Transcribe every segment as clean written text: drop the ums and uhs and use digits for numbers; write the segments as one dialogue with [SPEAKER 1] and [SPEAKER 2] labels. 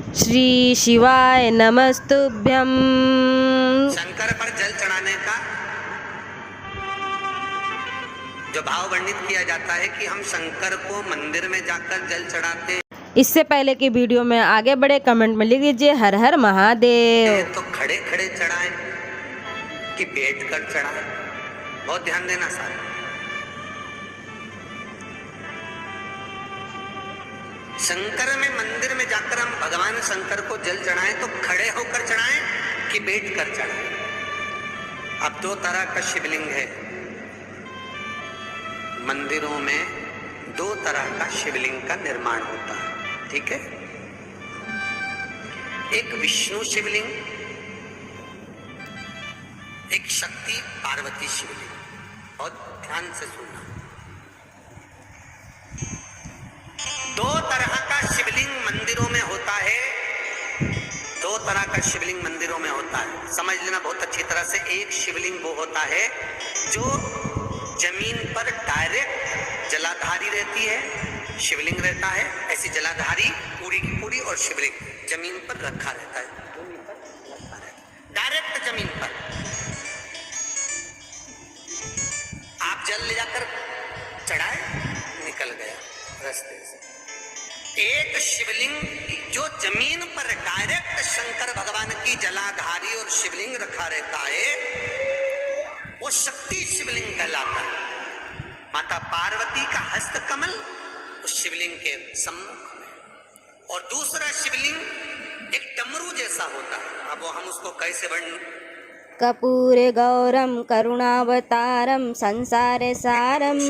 [SPEAKER 1] श्री शिवाय नमस्तुभ्यं।
[SPEAKER 2] शंकर पर जल चढ़ाने का जो भाव वर्णित किया जाता है कि हम शंकर को मंदिर में जाकर जल चढ़ाते हैं।
[SPEAKER 1] इससे पहले की वीडियो में आगे बढ़े कमेंट में लिख दीजिए हर हर महादेव।
[SPEAKER 2] तो खड़े खड़े चढ़ाएं कि बैठ कर चढ़ाएं, बहुत ध्यान देना सारे। शंकर में मंदिर में जाकर हम भगवान शंकर को जल चढ़ाएं तो खड़े होकर चढ़ाएं कि बैठ कर चढ़ाएं। अब दो तरह का शिवलिंग है मंदिरों में, दो तरह का शिवलिंग का निर्माण होता है, ठीक है। एक विष्णु शिवलिंग, एक शक्ति पार्वती शिवलिंग। बहुत ध्यान से सुनना। दो तरह का शिवलिंग मंदिरों में होता है, दो तरह का शिवलिंग मंदिरों में होता है, समझ लेना बहुत अच्छी तरह से। एक शिवलिंग वो होता है जो जमीन पर डायरेक्ट जलाधारी रहती है, शिवलिंग रहता है, ऐसी जलाधारी पूरी की पूरी, और शिवलिंग जमीन पर रखा रहता है, डायरेक्ट जमीन पर। आप जल ले जाकर चढ़ाए, निकल गया रास्ते से। एक शिवलिंग जो जमीन पर डायरेक्ट शंकर भगवान की जलाधारी और शिवलिंग रखा रहता है, वो शक्ति शिवलिंग कहलाता है। माता पार्वती का हस्त कमल उस शिवलिंग के सम्मुख में, और दूसरा शिवलिंग एक डमरू जैसा होता है। अब वो हम उसको कैसे वर्णन?
[SPEAKER 1] कपूरे गौरम करुणावतारम संसारे सारम।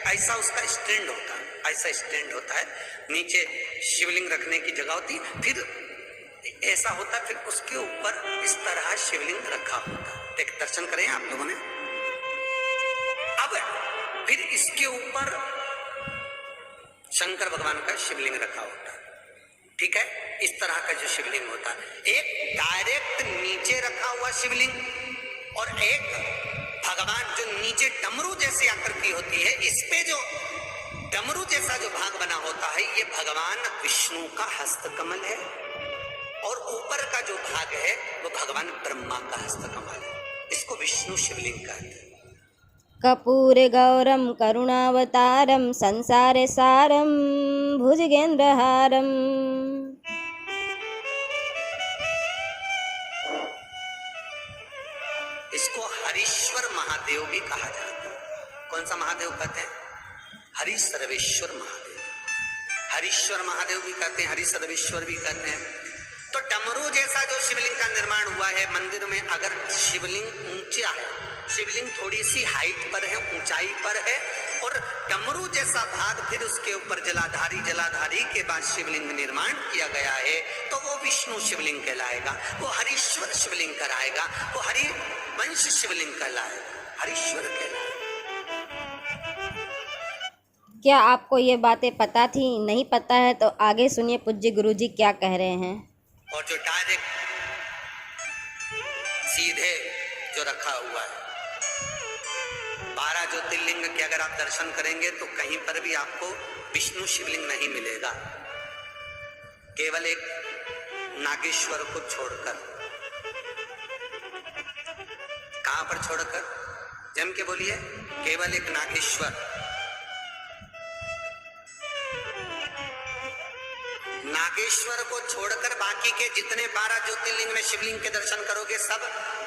[SPEAKER 2] ऐसा उसका स्टैंड होता है, ऐसा स्टैंड होता है, नीचे शिवलिंग रखने की जगह होती, फिर ऐसा होता है, फिर उसके ऊपर इस तरह शिवलिंग रखा होता है। एक दर्शन करें आप लोगों ने। अब फिर इसके ऊपर शंकर भगवान का शिवलिंग रखा होता है, ठीक है। इस तरह का जो शिवलिंग होता है, एक डायरेक्ट नीचे रखा हुआ शिवलिंग, और एक भगवान जो नीचे डमरू जैसी आकृति होती है, इस पे जो डमरू जैसा जो भाग बना होता है, ये भगवान विष्णु का हस्तकमल है, और ऊपर का जो भाग है वो भगवान ब्रह्मा का हस्तकमल है। इसको विष्णु शिवलिंग कहते हैं।
[SPEAKER 1] कपूरे गौरम करुणावतारम संसारे सारम भुजगेंद्रहारम।
[SPEAKER 2] इसको हरीश्वर महादेव भी कहा जाता है। कौन सा महादेव कहते हैं? हरि सर्वेश्वर महादेव। हरीश्वर महादेव भी कहते हैं, हरि सर्वेश्वर भी कहते हैं। तो डमरू जैसा जो शिवलिंग का निर्माण हुआ है मंदिर में, अगर शिवलिंग ऊंचा है, शिवलिंग थोड़ी सी हाइट पर है, ऊंचाई पर है, और डमरू जैसा भाग फिर उसके ऊपर जलाधारी के बाद शिवलिंग निर्माण किया गया है, तो वो विष्णु शिवलिंग कहलाएगा, वो हरीश्वर शिवलिंग कहलाएगा, वो हरि वंश शिवलिंग कहलाएगा, हरीश्वर कहलाएगा।
[SPEAKER 1] क्या आपको ये बातें पता थी? नहीं पता है तो आगे सुनिए पूज्य गुरुजी क्या कह रहे हैं।
[SPEAKER 2] और जो डायरेक्ट सीधे जो रखा हुआ है, 12 ज्योतिर्लिंग के अगर आप दर्शन करेंगे तो कहीं पर भी आपको विष्णु शिवलिंग नहीं मिलेगा, केवल एक नागेश्वर को छोड़कर। कहां पर छोड़कर? जम के बोलिए। केवल एक नागेश्वर, नागेश्वर को छोड़कर बाकी के जितने 12 ज्योतिर्लिंग में शिवलिंग के दर्शन करोगे सब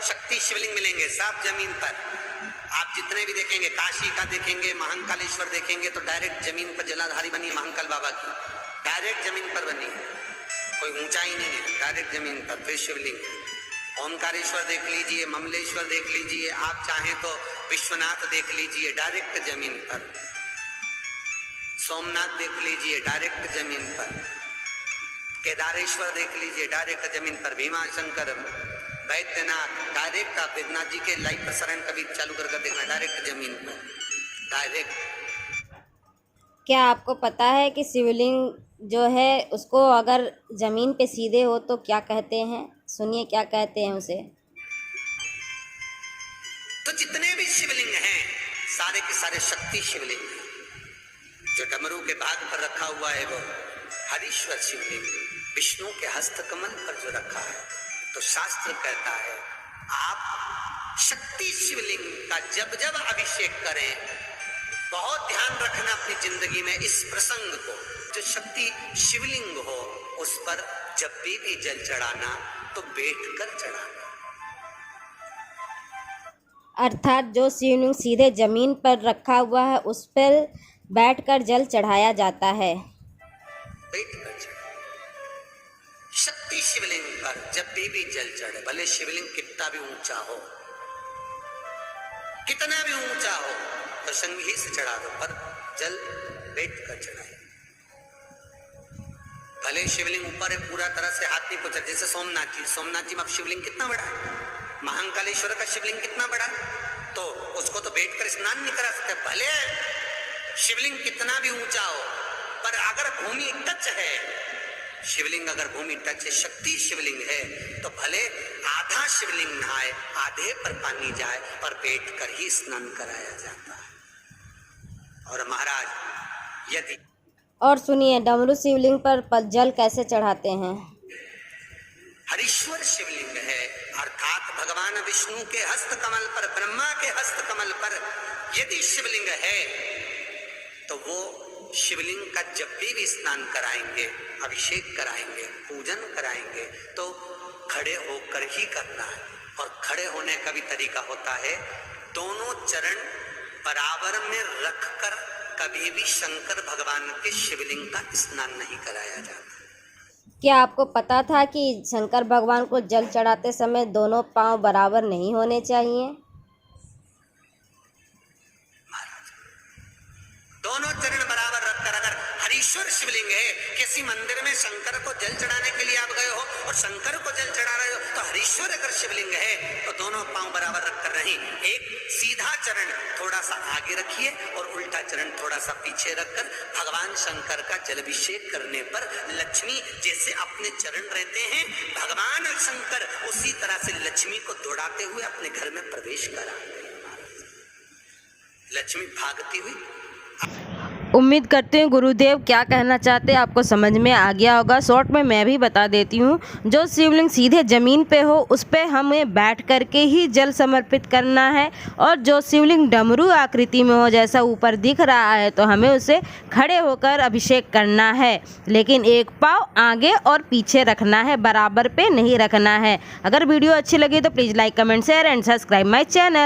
[SPEAKER 2] शक्ति शिवलिंग मिलेंगे, सब जमीन पर। आप जितने भी देखेंगे, काशी का देखेंगे, महाकालेश्वर देखेंगे, तो डायरेक्ट जमीन पर जलाधारी बनी महाकाल बाबा की, डायरेक्ट जमीन पर बनी है, कोई ऊंचाई नहीं है, डायरेक्ट जमीन पर फिर शिवलिंग है। ओमकारेश्वर देख लीजिए, ममलेश्वर देख लीजिए, आप चाहें तो विश्वनाथ देख लीजिए, डायरेक्ट जमीन पर। सोमनाथ देख लीजिए, डायरेक्ट जमीन पर। केदारेश्वर देख लीजिए, डायरेक्ट जमीन पर। भीमाशंकर, वैद्यनाथ, डायरेक्ट। आप वेदनाथ जी के लाइव प्रसारण कभी चालू करके देखना, डायरेक्ट जमीन पर, डायरेक्ट।
[SPEAKER 1] क्या आपको पता है कि शिवलिंग जो है उसको अगर जमीन पे सीधे हो तो क्या कहते हैं? सुनिए क्या कहते हैं उसे।
[SPEAKER 2] तो जितने भी शिवलिंग हैं सारे के सारे शक्ति शिवलिंग हैं। जो डमरू के भाग पर रखा हुआ है वो हरीश्वर शिवलिंग, विष्णु के हस्त कमल पर जो रखा है, तो शास्त्र कहता है आप शक्ति शिवलिंग का जब जब अभिषेक करें, बहुत ध्यान रखना अपनी जिंदगी में इस प्रसंग को, जो शक्ति शिवलिंग हो उस पर जब भी जल चढ़ाना तो बैठकर चढ़ाना।
[SPEAKER 1] अर्थात जो शिवलिंग सीधे जमीन पर रखा हुआ है उस पर बैठकर जल चढ़ाया जाता है।
[SPEAKER 2] बैठकर चढ़े। शक्ति शिवलिंग पर जब भी जल चढ़े, भले शिवलिंग कितना भी ऊंचा हो, कितना भी ऊंचा हो, तो संगी से चढ़ा दो, पर जल बैठकर चढ़ाए। भले शिवलिंग ऊपर है, पूरा तरह से हाथ नहीं पहुंचा, जैसे सोमनाथ जी में अब शिवलिंग कितना बड़ा है, महाकालेश्वर का शिवलिंग कितना बड़ा है, तो उसको तो बैठकर स्नान नहीं करा सकते। भले शिवलिंग कितना भी ऊंचा हो, पर अगर भूमि टच है, शिवलिंग अगर भूमि टच है, शक्ति शिवलिंग है, तो भले आधा शिवलिंग नहाए, आधे पर पानी जाए, पर बैठकर ही स्नान कराया जाता है। और महाराज यदि
[SPEAKER 1] और सुनिए, डमरू शिवलिंग पर जल कैसे चढ़ाते हैं।
[SPEAKER 2] हरीश्वर शिवलिंग है, अर्थात भगवान विष्णु के हस्त कमल पर, ब्रह्मा के हस्त कमल पर यदि शिवलिंग है, तो वो शिवलिंग का जब भी स्नान कराएंगे, अभिषेक कराएंगे, पूजन कराएंगे, तो खड़े होकर ही करना है। और खड़े होने का भी तरीका होता है, दोनों चरण बराबर में रखकर कभी भी शंकर भगवान के शिवलिंग का स्नान नहीं कराया जाता।
[SPEAKER 1] क्या आपको पता था कि शंकर भगवान को जल चढ़ाते समय दोनों पांव बराबर नहीं होने चाहिए।
[SPEAKER 2] दोनों चरण बराबर रखकर, अगर हरीश्वर शिवलिंग है, किसी मंदिर में शंकर को जल चढ़ाने के लिए आप गए हो और शंकर को जल चढ़ा रहे हो, तो हरीश्वर अगर शिवलिंग है तो दोनों पांव बराबर रखकर नहीं, एक सीधा चरण थोड़ा सा आगे रखिए और उल्टा चरण थोड़ा सा पीछे रखकर भगवान शंकर का जलाभिषेक करने पर लक्ष्मी जैसे अपने चरण रहते हैं, भगवान शंकर उसी तरह से लक्ष्मी को दौड़ाते हुए अपने घर में प्रवेश कराते हैं। लक्ष्मी भागती हुई।
[SPEAKER 1] उम्मीद करती हूँ गुरुदेव क्या कहना चाहते हैं आपको समझ में आ गया होगा। शॉर्ट में मैं भी बता देती हूँ, जो शिवलिंग सीधे ज़मीन पे हो उस पे हमें बैठ करके ही जल समर्पित करना है, और जो शिवलिंग डमरू आकृति में हो जैसा ऊपर दिख रहा है तो हमें उसे खड़े होकर अभिषेक करना है, लेकिन एक पाँव आगे और पीछे रखना है, बराबर पे नहीं रखना है। अगर वीडियो अच्छी लगी तो please like, comment, share and subscribe my channel.